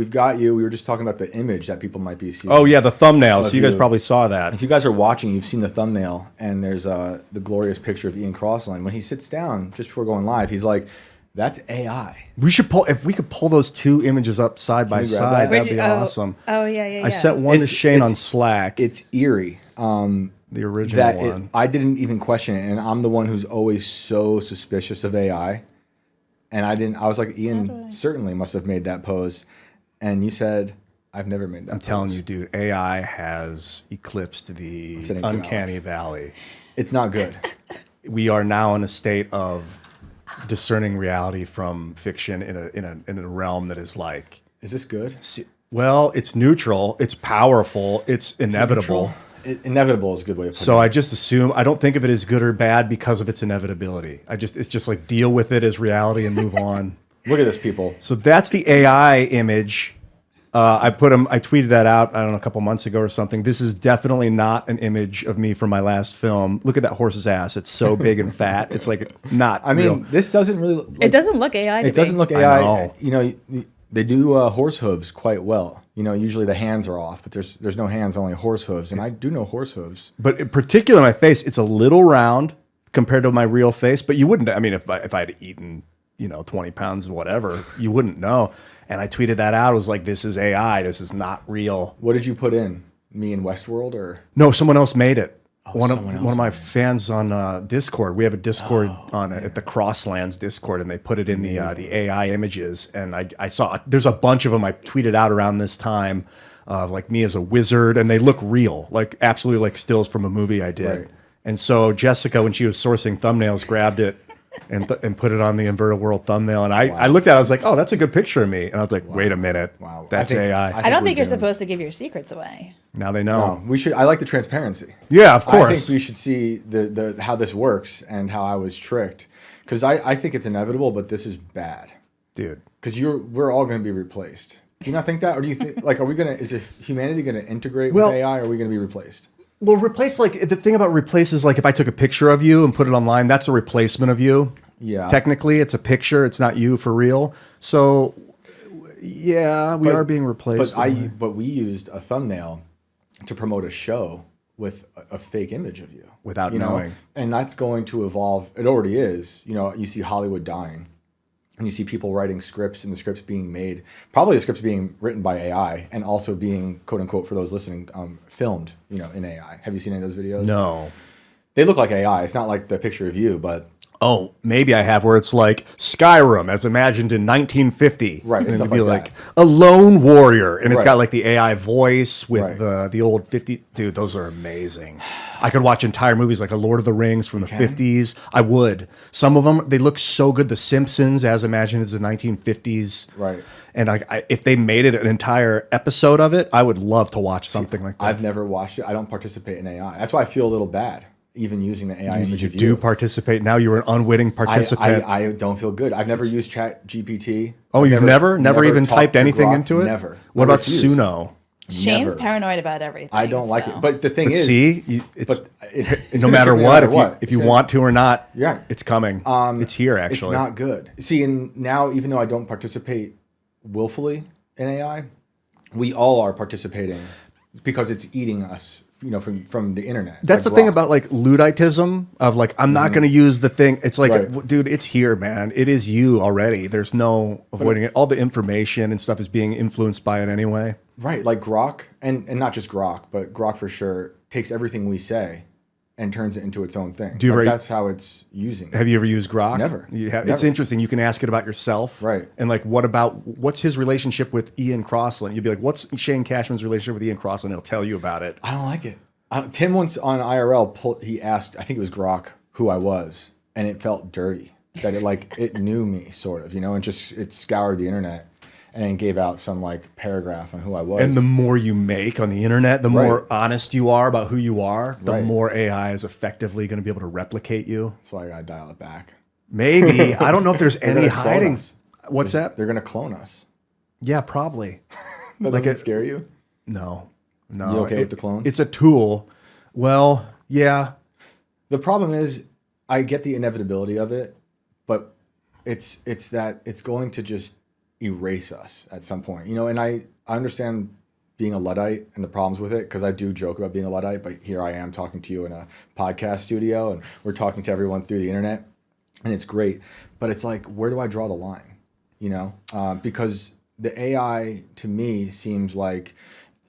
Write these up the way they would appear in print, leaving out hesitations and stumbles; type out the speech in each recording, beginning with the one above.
we've got you. We were just talking about the image that people might be seeing. Oh yeah, the thumbnail. So you guys probably saw that. If you guys are watching, you've seen the thumbnail, and there's the glorious picture of Ian Crossland. When he sits down just before going live, he's like, "That's AI." We should if we could pull those two images up side by side. That'd be awesome. Oh yeah. I sent one to Shane on Slack. It's eerie. The original one. I didn't even question it, and I'm the one who's always so suspicious of AI. And I was like, Ian certainly must have made that pose. And you said, I've never made that pose. I'm telling you, dude, AI has eclipsed the uncanny valley. It's not good. We are now in a state of discerning reality from fiction in a realm that is like... Is this good? Well, it's neutral. It's powerful. It's inevitable. Inevitable is a good way of putting it. So I just assume, I don't think of it as good or bad because of its inevitability. It's just like deal with it as reality and move on. Look at this, people. So that's the AI image. I tweeted that out, I don't know, a couple months ago or something. This is definitely not an image of me from my last film. Look at that horse's ass. It's so big and fat. It's like not real. This doesn't really... it doesn't look AI to me. It doesn't look AI. I know. You know, they do horse hooves quite well. You know, usually the hands are off, but there's no hands, only horse hooves. And I do know horse hooves. But in particular, my face, it's a little round compared to my real face. But you wouldn't, I mean, if I had eaten, 20 pounds, whatever, you wouldn't know. And I tweeted that out. I was like, this is AI. This is not real. What did you put in? Me in Westworld or? No, someone else made it. Oh, One of my fans on Discord. We have a Discord at the Crosslands Discord, and they put it in the AI images. And I saw there's a bunch of them I tweeted out around this time of like me as a wizard, and they look real, like absolutely like stills from a movie I did. Right. And so Jessica, when she was sourcing thumbnails, grabbed it and put it on the Inverted World thumbnail. And I looked at it, I was like, oh, that's a good picture of me. And I was like, wait a minute, that's AI. I don't think you're supposed to give your secrets away. Now they know. No, we should. I like the transparency. Yeah, of course. I think we should see the how this works and how I was tricked, because I think it's inevitable, but this is bad, dude. Because we're all going to be replaced. Do you not think that, or do you think like is humanity going to integrate with AI, or are we going to be replaced? Well, replace, like, the thing about replace is, like, if I took a picture of you and put it online, that's a replacement of you. Yeah. Technically, it's a picture. It's not you for real. So, yeah, we are being replaced. But we used a thumbnail to promote a show with a fake image of you. Without knowing. And that's going to evolve. It already is. You see Hollywood dying. And you see people writing scripts, and the scripts being made, probably the scripts being written by AI, and also being, quote unquote, for those listening, filmed, in AI. Have you seen any of those videos? No. They look like AI. It's not like the picture of you, but... Oh, maybe I have, where it's like Skyrim as imagined in 1950. Right. And it'd stuff be like a lone warrior. And it's Right. got like the AI voice with Right. the old 50. Dude, those are amazing. I could watch entire movies like a Lord of the Rings from the 50s. I would. Some of them, they look so good. The Simpsons as imagined as the 1950s. Right. And if they made it an entire episode of it, I would love to watch something like that. I've never watched it. I don't participate in AI. That's why I feel a little bad, even using the AI image of you. You do participate. Now you're an unwitting participant. I don't feel good. I've never used Chat GPT. Oh, you've never even talked typed to anything Grok. into it? Never. What I about refuse. Suno? Shane's Never. paranoid about everything. I don't like it. But the thing But is... see, it's it's no gonna matter trick me what, no matter if you want to or not, Yeah. it's coming. It's here, actually. It's not good. See, and now, even though I don't participate willfully in AI, we all are participating because it's eating us, from the internet. That's the thing about like Ludditism of like, I'm not going to use the thing. It's like, Right. dude, it's here, man. It is you already. There's no avoiding it. All the information and stuff is being influenced by it anyway. Right, like Grok, and not just Grok, but Grok for sure takes everything we say and turns it into its own thing. That's how it's using it. Have you ever used Grok? Never. It's Never. interesting. You can ask it about yourself. Right. And like, what's his relationship with Ian Crossland? You'd be like, what's Shane Cashman's relationship with Ian Crossland? It'll tell you about it. I don't like it. Tim once on IRL, he asked, I think it was Grok, who I was, and it felt dirty. That it knew me, sort of, and it scoured the internet and gave out some paragraph on who I was. And the more you make on the internet, the more honest you are about who you are, the more AI is effectively going to be able to replicate you. That's why I got to dial it back. Maybe. I don't know if there's any hiding. Us. What's that? They're going to clone us. Yeah, probably. That doesn't scare you? No. You okay with the clones? It's a tool. Well, yeah. The problem is I get the inevitability of it, but it's that it's going to just erase us at some point. And I understand being a Luddite and the problems with it, because I do joke about being a Luddite, but here I am talking to you in a podcast studio and we're talking to everyone through the internet, and it's great. But it's like, where do I draw the line? Because the AI to me seems like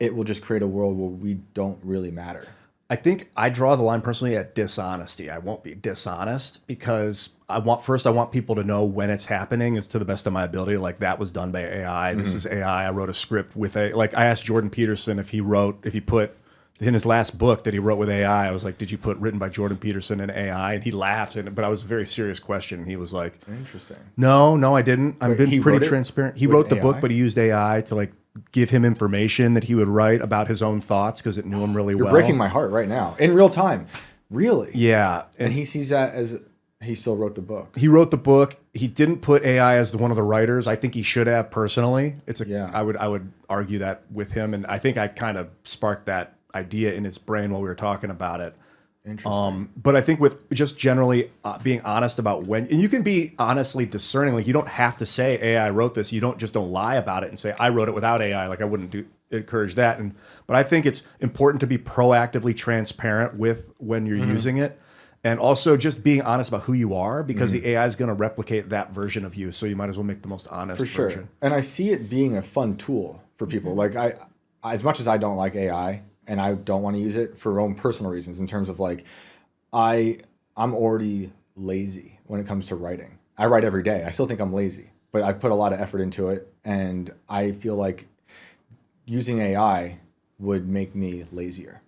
it will just create a world where we don't really matter. I think I draw the line personally at dishonesty. I won't be dishonest because I want people to know when it's happening is to the best of my ability. Like, that was done by AI. This is AI. I wrote a script with I asked Jordan Peterson if he put in his last book that he wrote with AI. I was like, did you put written by Jordan Peterson and AI? And he laughed, but I was a very serious question. He was like, interesting. No, I didn't. I've been pretty wrote transparent. He wrote the AI? book, but he used AI to give him information that he would write about his own thoughts because it knew him really well. You're breaking my heart right now in real time. Really? Yeah. And he sees that as he still wrote the book. He wrote the book. He didn't put AI as one of the writers. I think he should have personally. I would argue that with him, and I think I kind of sparked that idea in his brain while we were talking about it. Interesting. But I think with just generally being honest about when, and you can be honestly discerning. Like, you don't have to say AI wrote this. You don't lie about it and say I wrote it without AI. Like, I wouldn't encourage that. But I think it's important to be proactively transparent with when you're using it, and also just being honest about who you are, because the AI is going to replicate that version of you. So you might as well make the most honest version. And I see it being a fun tool for people. Like, I, as much as I don't like AI. And I don't want to use it for own personal reasons, in terms of I'm already lazy when it comes to writing. I write every day. I still think I'm lazy, but I put a lot of effort into it. And I feel like using AI would make me lazier,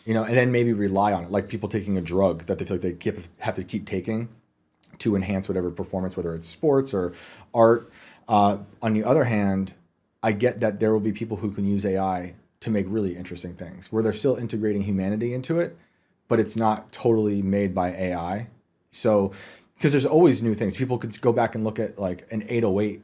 and then maybe rely on it. Like people taking a drug that they feel like they have to keep taking to enhance whatever performance, whether it's sports or art. On the other hand, I get that there will be people who can use AI to make really interesting things where they're still integrating humanity into it, but it's not totally made by AI. So, because there's always new things. People could go back and look at an 808,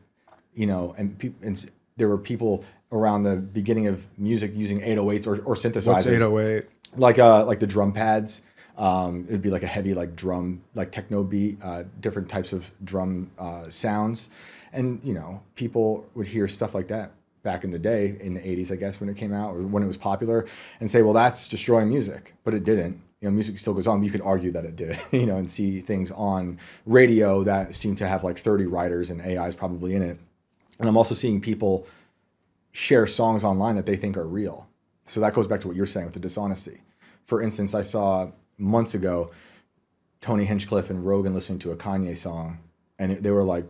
and there were people around the beginning of music using 808s or synthesizers. What's 808? Like the drum pads. It'd be like a heavy drum, techno beat, different types of drum sounds. And, people would hear stuff like that back in the day, in the 80s, I guess, when it came out, or when it was popular, and say, well, that's destroying music. But it didn't. Music still goes on. You could argue that it did, and see things on radio that seem to have 30 writers and AI is probably in it. And I'm also seeing people share songs online that they think are real. So that goes back to what you're saying with the dishonesty. For instance, I saw months ago Tony Hinchcliffe and Rogan listening to a Kanye song, and they were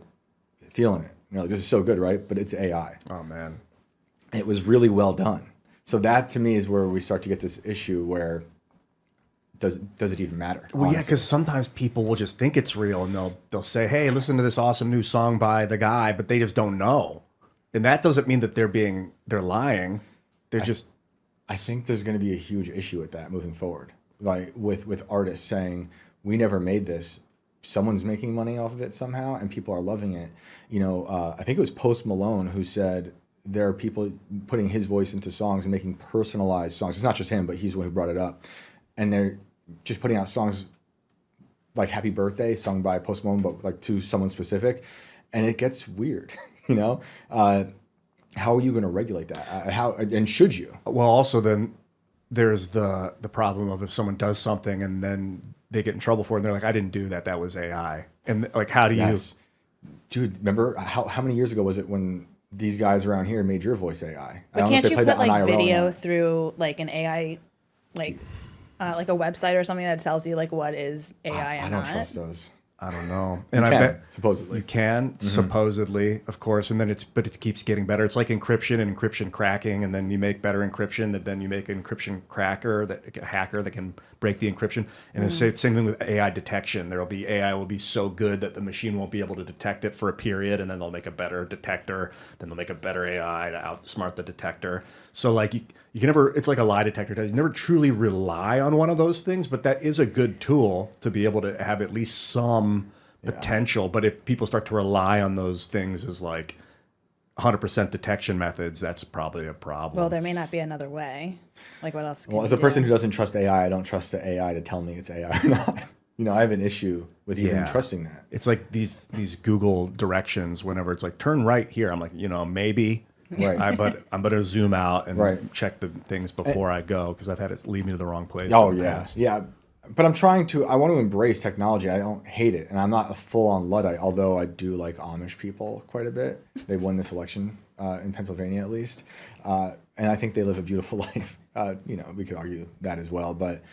feeling it. This is so good, right? But it's AI. Oh, man. It was really well done. So that to me is where we start to get this issue where does it even matter? Well, yeah, because sometimes people will just think it's real, and they'll say, hey, listen to this awesome new song by the guy, but they just don't know. And that doesn't mean that they're lying. I think there's going to be a huge issue with that moving forward. With artists saying, we never made this. Someone's making money off of it somehow, and people are loving it. I think it was Post Malone who said there are people putting his voice into songs and making personalized songs. It's not just him, but he's the one who brought it up. And they're just putting out songs like Happy Birthday, sung by Post Malone, but to someone specific. And it gets weird, How are you going to regulate that? And should you? Well, also then there's the problem of if someone does something and then they get in trouble for it and they're like, I didn't do that. That was AI. And how do you... Dude, remember how many years ago was it when these guys around here made your voice AI? But can't you put video through an AI, like a website or something that tells you what is AI and not? I don't trust those. I don't know. And I bet supposedly you can, supposedly, of course, and then it keeps getting better. It's like encryption and encryption cracking, and then you make better encryption, and then you make an encryption hacker that can break the encryption. And the same thing with AI detection. AI will be so good that the machine won't be able to detect it for a period, and then they'll make a better detector. Then they'll make a better AI to outsmart the detector. So you can never. It's like a lie detector test. You never truly rely on one of those things, but that is a good tool to be able to have at least some potential. But if people start to rely on those things as 100% detection methods, that's probably a problem. Well, there may not be another way. What else? Well, as a person who doesn't trust AI, I don't trust the AI to tell me it's AI or not. I have an issue with even trusting that. It's like these Google directions. Whenever it's like turn right here, I'm like, maybe. Right. But I'm gonna zoom out and Right. check the things before I go because I've had it lead me to the wrong place. Oh in the yeah, past. yeah. But I want to embrace technology. I don't hate it, and I'm not a full-on Luddite. Although I do like Amish people quite a bit. They won this election in Pennsylvania, at least, and I think they live a beautiful life. We could argue that as well, but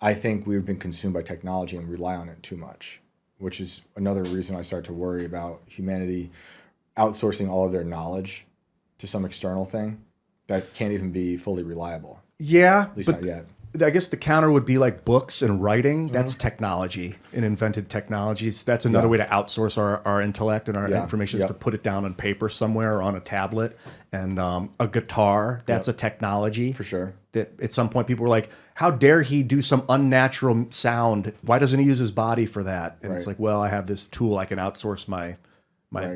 I think we've been consumed by technology and rely on it too much, which is another reason I start to worry about humanity outsourcing all of their knowledge to some external thing that can't even be fully reliable. Yeah, At least but not yet. I guess the counter would be like books and writing. That's technology and invented technologies. That's another way to outsource our intellect and our information is to put it down on paper somewhere or on a tablet. And a guitar, that's a technology. For sure. That at some point people were like, how dare he do some unnatural sound? Why doesn't he use his body for that? And it's like, well, I have this tool I can outsource my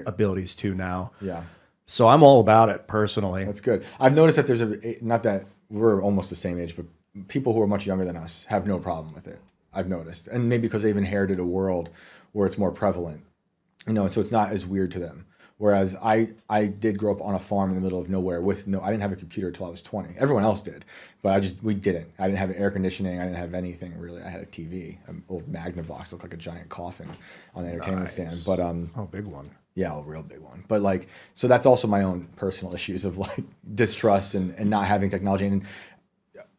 abilities to now. Yeah. So I'm all about it personally. That's good. I've noticed that there's not that we're almost the same age, but people who are much younger than us have no problem with it. I've noticed. And maybe because they've inherited a world where it's more prevalent, so it's not as weird to them. Whereas I did grow up on a farm in the middle of nowhere I didn't have a computer until I was 20. Everyone else did, but we didn't. I didn't have air conditioning. I didn't have anything really. I had a TV, an old Magnavox, looked like a giant coffin on the entertainment stand. But big one. yeah, a real big one. But so that's also my own personal issues of distrust and not having technology and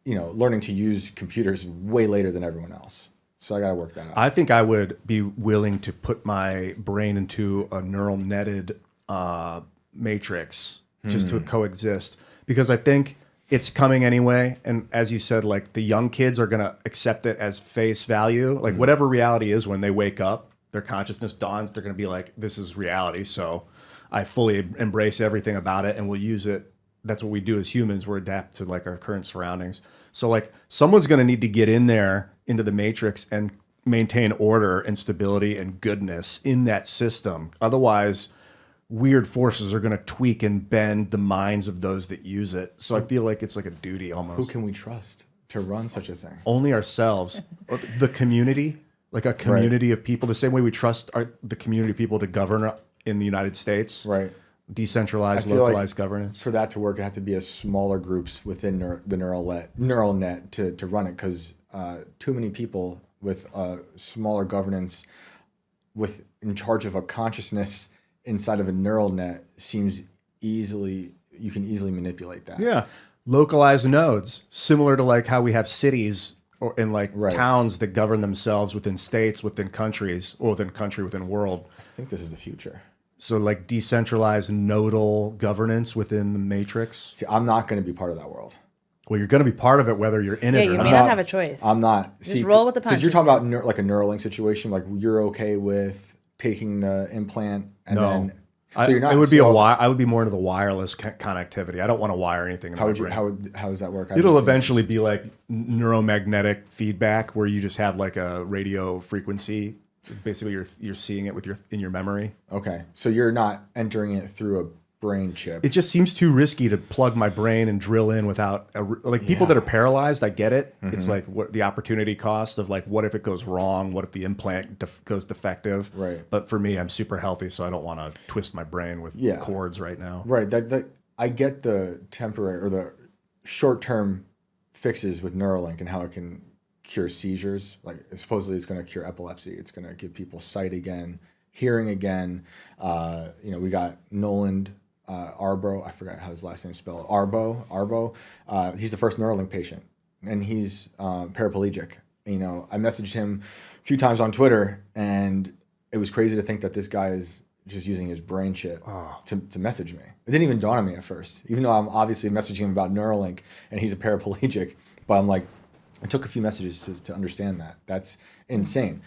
learning to use computers way later than everyone else. So I got to work that out. I think I would be willing to put my brain into a neural netted matrix just to coexist because I think it's coming anyway. And as you said, the young kids are going to accept it as face value. Whatever reality is when they wake up, their consciousness dawns, they're going to be like, this is reality. So I fully embrace everything about it and we'll use it. That's what we do as humans. We're adapt to our current surroundings. So someone's going to need to get in there into the matrix and maintain order and stability and goodness in that system. Otherwise, weird forces are going to tweak and bend the minds of those that use it. So I feel like it's like a duty almost. Who can we trust to run such a thing? Only ourselves. The community, a community of people, the same way we trust the community of people to govern in the United States. Right. Decentralized, localized governance. For that to work, it have to be a smaller groups within the neural net to run it because too many people with smaller governance in charge of a consciousness inside of a neural net you can easily manipulate that. Yeah. Localized nodes, similar to how we have cities or in towns that govern themselves within states, within countries, or within world. I think this is the future. So decentralized nodal governance within the matrix. See, I'm not going to be part of that world. Well, you're going to be part of it whether you're in it or you not. may not have a choice. I'm not. Just roll with the punches. Because you're talking about a Neuralink situation, you're okay with taking the implant and then. So you're not. It would be I would be more into the wireless connectivity. I don't want to wire anything. How does that work? It'll eventually be neuromagnetic feedback where you just have a radio frequency. Basically, you're seeing it in your memory. Okay, so you're not entering it through a brain chip. It just seems too risky to plug my brain and drill in without people that are paralyzed. I get it. Mm-hmm. It's what the opportunity cost of what if it goes wrong? What if the implant goes defective? Right. But for me, I'm super healthy, so I don't want to twist my brain with cords right now. Right. That I get the temporary or the short-term fixes with Neuralink and how it can cure seizures. Supposedly it's going to cure epilepsy. It's going to give people sight again, hearing again. We got Nolan Arbo. I forgot how his last name is spelled. Arbo. He's the first Neuralink patient, and he's paraplegic. I messaged him a few times on Twitter, and it was crazy to think that this guy is just using his brain chip to message me. It didn't even dawn on me at first, even though I'm obviously messaging him about Neuralink, and he's a paraplegic. But I'm it took a few messages to understand that. That's insane.